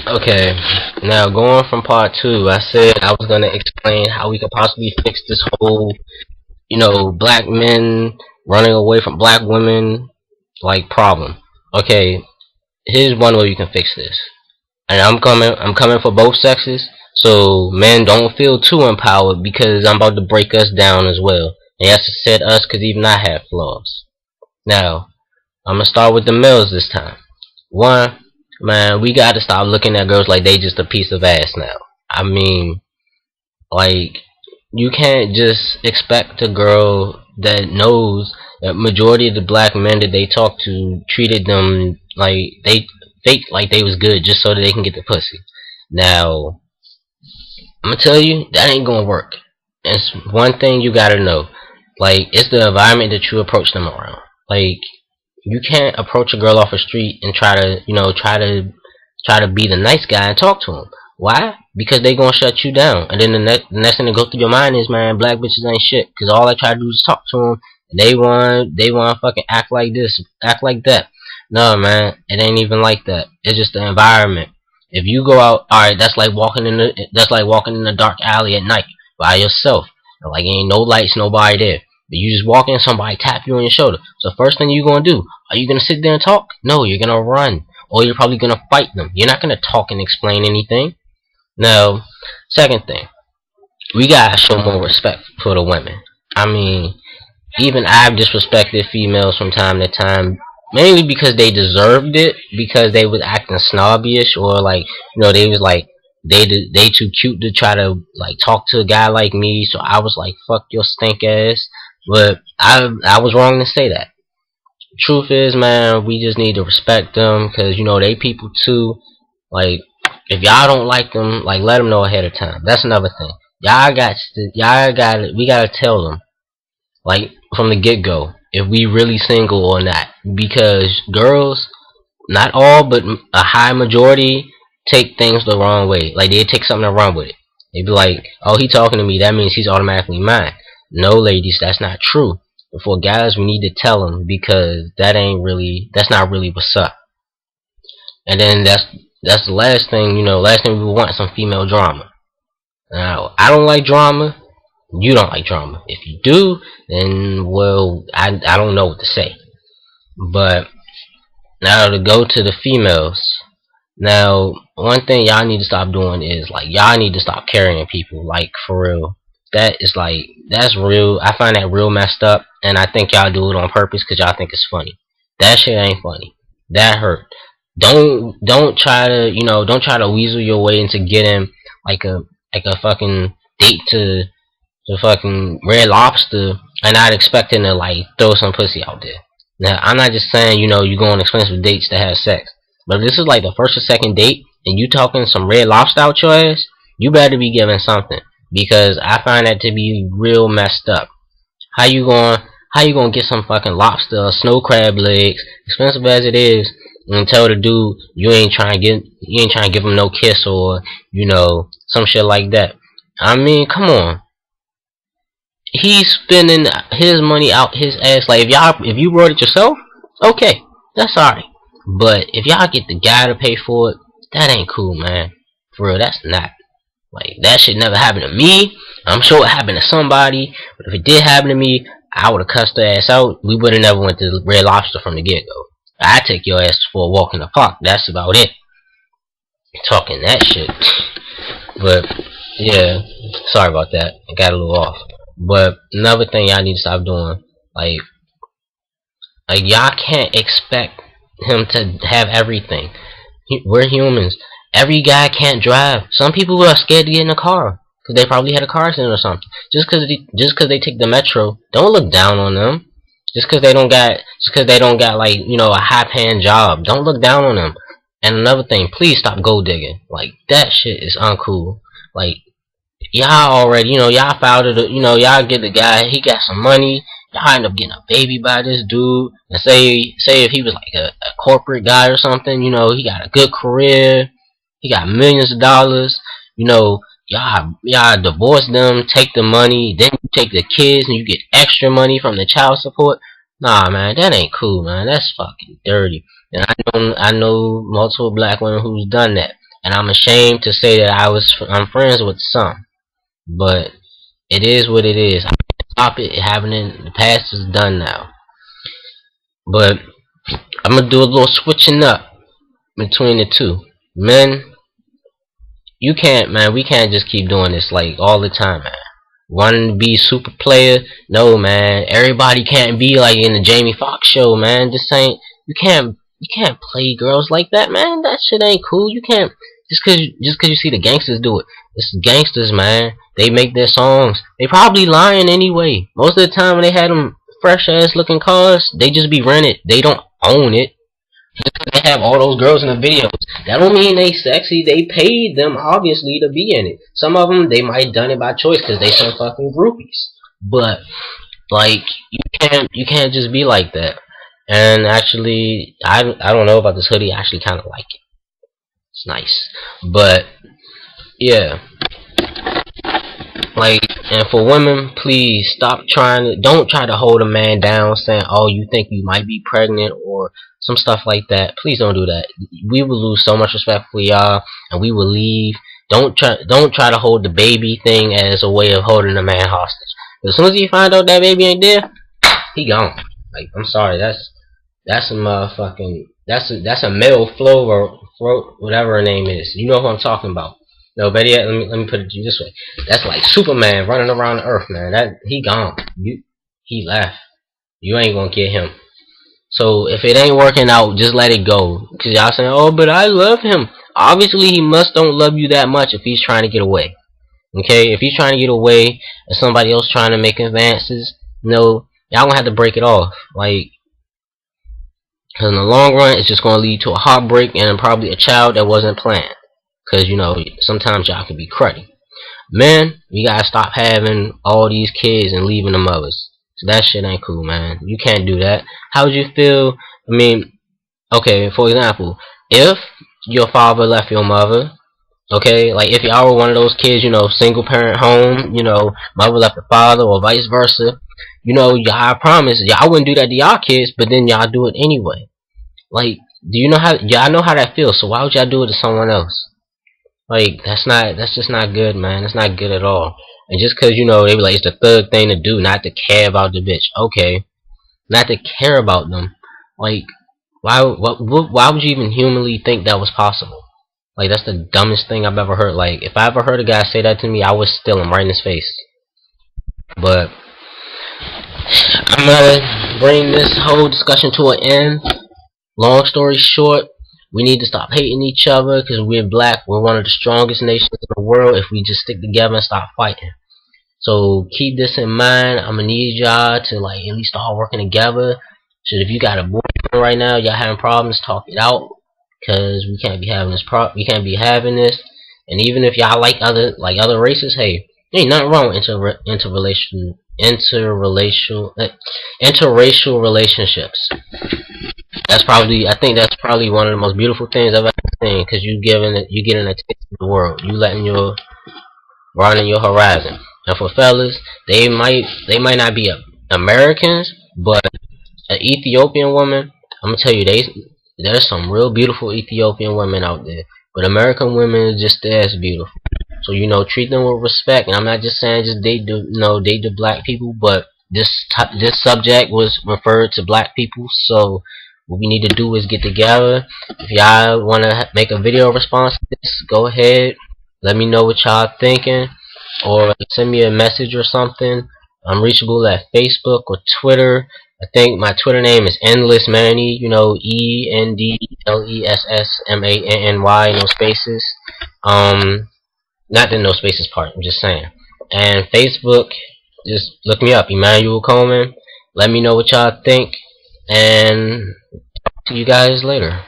Okay, now going from part two, I said I was gonna explain how we could possibly fix this whole, black men running away from black women like problem. Okay, here's one way you can fix this, and I'm coming for both sexes, so men don't feel too empowered because I'm about to break us down as well. And yes, I said us because even I have flaws. Now, I'm gonna start with the males this time. One, man, we gotta stop looking at girls like they just a piece of ass now. I mean, like, you can't just expect a girl that knows that majority of the black men that they talk to treated them like they fake like they was good just so that they can get the pussy. Now, I'm gonna tell you that ain't gonna work. It's one thing you gotta know. Like, it's the environment that you approach them around. Like, you can't approach a girl off the street and try to be the nice guy and talk to them. Why? Because they gonna shut you down, and then the next thing that go through your mind is, man, black bitches ain't shit. Cause all I try to do is talk to them, and they want to fucking act like this, act like that. No, man, it ain't even like that. It's just the environment. If you go out, all right, that's like walking in a dark alley at night by yourself. Like, ain't no lights, nobody there. But you just walk in, somebody tap you on your shoulder. So first thing you gonna do, are you gonna sit there and talk? No, you're gonna run. Or you're probably gonna fight them. You're not gonna talk and explain anything. Now, second thing, we gotta show more respect for the women. I mean, even I've disrespected females from time to time, mainly because they deserved it, because they was acting snobbyish, or like, they was like, they too cute to try to like talk to a guy like me. So I was like, fuck your stink ass. But I was wrong to say that. Truth is, man, we just need to respect them, because they people too. Like, if y'all don't like them, like, let them know ahead of time. That's another thing. We gotta tell them, like, from the get go, if we really single or not, because girls, not all, but a high majority, take things the wrong way. Like, they take something and run with it. They be like, oh, he talking to me, that means he's automatically mine. No, ladies, that's not true. But for guys, we need to tell them, because that's not really what's up. And then that's the last thing. Last thing we want, some female drama. Now, I don't like drama. You don't like drama. If you do, then, well, I don't know what to say. But now to go to the females. Now, one thing y'all need to stop doing is, like, y'all need to stop carrying people, like, for real. That's real. I find that real messed up, and I think y'all do it on purpose because y'all think it's funny. That shit ain't funny. That hurt. Don't try to weasel your way into getting like a fucking date to the fucking Red Lobster and not expecting to like throw some pussy out there. Now, I'm not just saying you go on expensive dates to have sex, but if this is like the first or second date and you talking some Red Lobster out your ass, you better be giving something, because I find that to be real messed up. How you going how you gonna get some fucking lobster or snow crab legs, expensive as it is, and tell the dude you ain't trying to give him no kiss, or some shit like that. I mean, come on. He's spending his money out his ass. Like, if you wrote it yourself, okay, that's alright. But if y'all get the guy to pay for it, that ain't cool, man. For real, that's not. Like, that shit never happened to me. I'm sure it happened to somebody, but if it did happen to me, I would have cussed her ass out. We would have never went to Red Lobster from the get go. I take your ass for a walk in the park. That's about it. Talking that shit. But yeah, sorry about that. I got a little off. But another thing y'all need to stop doing, like, y'all can't expect him to have everything. We're humans. Every guy can't drive. Some people are scared to get in a car because they probably had a car accident or something. Just cause they take the metro, don't look down on them. Just cause they don't got like a high paying job, don't look down on them. And another thing, please stop gold digging. Like, that shit is uncool. Like, y'all already, y'all filed it, y'all get the guy, he got some money, y'all end up getting a baby by this dude, and say if he was like a corporate guy or something, he got a good career, he got millions of dollars, y'all divorce them, take the money, then you take the kids and you get extra money from the child support. Nah, man, that ain't cool, man. That's fucking dirty. And I know multiple black women who's done that. and I'm ashamed to say that I'm friends with some, but it is what it is. I can't stop it. It happened in the past, is done now. But I'm gonna do a little switching up between the two. Men, you can't, man. We can't just keep doing this like all the time, man. Wanting to be super player, no, man. Everybody can't be like in the Jamie Foxx show, man. This ain't. You can't play girls like that, man. That shit ain't cool. You can't just cause you see the gangsters do it. It's gangsters, man. They make their songs. They probably lying anyway. Most of the time when they had them fresh ass looking cars, they just be rented. They don't own it. They have all those girls in the videos. That don't mean they sexy. They paid them obviously to be in it. Some of them they might done it by choice because they some fucking groupies. But like you can't just be like that. And actually, I don't know about this hoodie. I actually kind of like it. It's nice, but yeah. Like, and for women, please stop trying to, don't try to hold a man down saying, oh, you think you might be pregnant or some stuff like that. Please don't do that. We will lose so much respect for y'all and we will leave. Don't try to hold the baby thing as a way of holding a man hostage. As soon as you find out that baby ain't there, he gone. Like, I'm sorry, that's a motherfucking, that's a male flow or whatever her name is. You know who I'm talking about. No, better yet, let me put it to you this way. That's like Superman running around the earth, man. That he gone. He left. You ain't gonna get him. So if it ain't working out, just let it go. Cause y'all saying, oh, but I love him. Obviously, he must don't love you that much if he's trying to get away. Okay, if he's trying to get away and somebody else trying to make advances, no, y'all gonna have to break it off. Like, cause in the long run, it's just gonna lead to a heartbreak and probably a child that wasn't planned. Cause you know sometimes y'all can be cruddy. Men, you gotta stop having all these kids and leaving the mothers. So that shit ain't cool, man. You can't do that. How would you feel? I mean, okay, for example, if your father left your mother, okay, like if y'all were one of those kids, you know, single parent home, you know, mother left the father or vice versa, you know, y'all promise y'all wouldn't do that to y'all kids, but then y'all do it anyway. Like, do you know how y'all know how that feels? So why would y'all do it to someone else? Like, that's just not good, man. That's not good at all. And just cause, you know, they be like, it's the thug thing to do, not to care about the bitch. Okay. Not to care about them. Like, why would you even humanly think that was possible? Like, that's the dumbest thing I've ever heard. Like, if I ever heard a guy say that to me, I would steal him right in his face. But I'm gonna bring this whole discussion to an end. Long story short, we need to stop hating each other because we're black. We're one of the strongest nations in the world if we just stick together and stop fighting. So keep this in mind. I'm gonna need y'all to like at least start working together. So if you got a boyfriend right now, y'all having problems, talk it out. Cause we can't be having this we can't be having this. And even if y'all like other races, hey, there ain't nothing wrong with interracial relationships. I think that's probably one of the most beautiful things I've ever seen. Cause you getting a taste of the world. You letting your broadening your horizon. And for fellas, they might not be Americans, but an Ethiopian woman, I'm gonna tell you, there's some real beautiful Ethiopian women out there. But American women is just as beautiful. So you know, treat them with respect. And I'm not just saying just date the black people, but this subject was referred to black people. So what we need to do is get together. If y'all wanna make a video response to this, go ahead. Let me know what y'all thinking, or send me a message or something. I'm reachable at Facebook or Twitter. I think my Twitter name is Endless Manny. You know, ENDLESSMANNY, no spaces. Not the no spaces part. I'm just saying. And Facebook, just look me up, Emmanuel Coleman. Let me know what y'all think, and talk to you guys later.